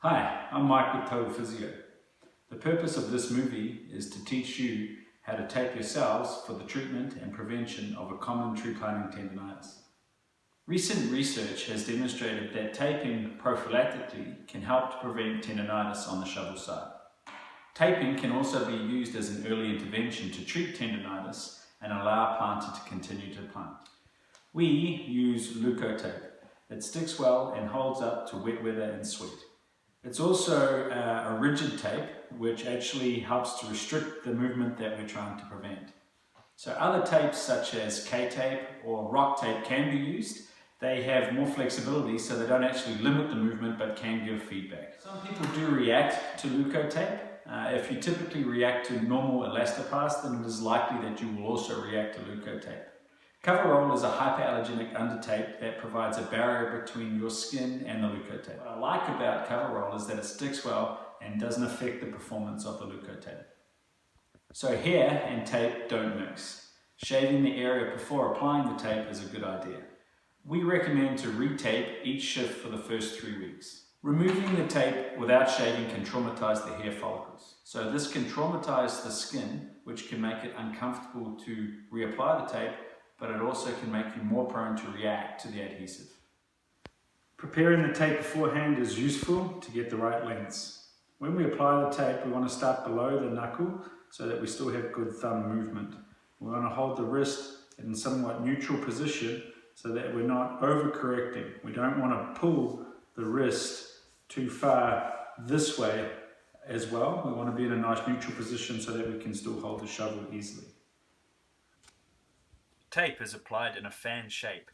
Hi, I'm Mike with Total Physio. The purpose of this movie is to teach you how to tape yourselves for the treatment and prevention of a common tree climbing tendonitis. Recent research has demonstrated that taping prophylactically can help to prevent tendonitis on the shovel side. Taping can also be used as an early intervention to treat tendonitis and allow a planter to continue to plant. We use Leukotape. It sticks well and holds up to wet weather and sweat. It's also a rigid tape which actually helps to restrict the movement that we're trying to prevent. So other tapes such as K-tape or rock tape can be used. They have more flexibility so they don't actually limit the movement but can give feedback. Some people do react to Leukotape. If you typically react to normal elastoplast, then it is likely that you will also react to Leukotape. Coverroll is a hyperallergenic undertape that provides a barrier between your skin and the Leukotape. What I like about Coverroll is that it sticks well and doesn't affect the performance of the Leukotape. So hair and tape don't mix. Shaving the area before applying the tape is a good idea. We recommend to retape each shift for the first 3 weeks. Removing the tape without shaving can traumatize the hair follicles. So this can traumatize the skin, which can make it uncomfortable to reapply the tape, but it also can make you more prone to react to the adhesive. Preparing the tape beforehand is useful to get the right lengths. When we apply the tape, we want to start below the knuckle so that we still have good thumb movement. We want to hold the wrist in a somewhat neutral position so that we're not overcorrecting. We don't want to pull the wrist too far this way as well. We want to be in a nice neutral position so that we can still hold the shovel easily. Tape is applied in a fan shape.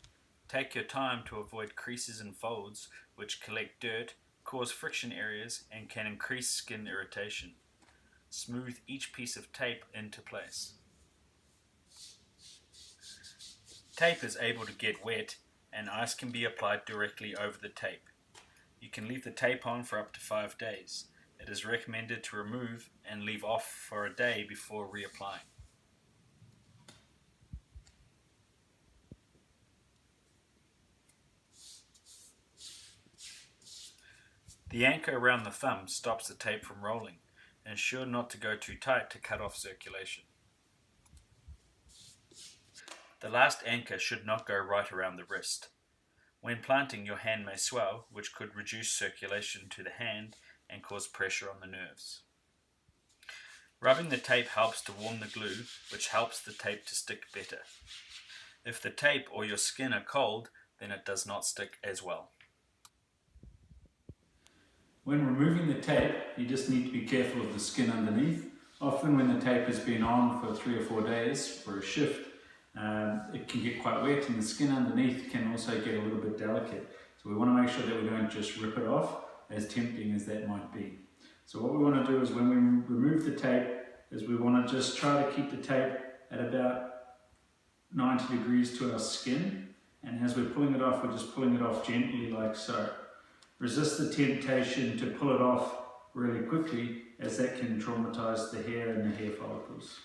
Take your time to avoid creases and folds which collect dirt, cause friction areas, and can increase skin irritation. Smooth each piece of tape into place. Tape is able to get wet and ice can be applied directly over the tape. You can leave the tape on for up to 5 days. It is recommended to remove and leave off for a day before reapplying. The anchor around the thumb stops the tape from rolling. Ensure not to go too tight to cut off circulation. The last anchor should not go right around the wrist. When planting, your hand may swell, which could reduce circulation to the hand and cause pressure on the nerves. Rubbing the tape helps to warm the glue, which helps the tape to stick better. If the tape or your skin are cold, then it does not stick as well. When removing the tape, you just need to be careful of the skin underneath. Often when the tape has been on for 3 or 4 days for a shift, it can get quite wet and the skin underneath can also get a little bit delicate. So we want to make sure that we don't just rip it off, as tempting as that might be. So what we want to do is when we remove the tape, is we want to just try to keep the tape at about 90 degrees to our skin. And as we're pulling it off, we're just pulling it off gently like so. Resist the temptation to pull it off really quickly, as that can traumatize the hair and the hair follicles.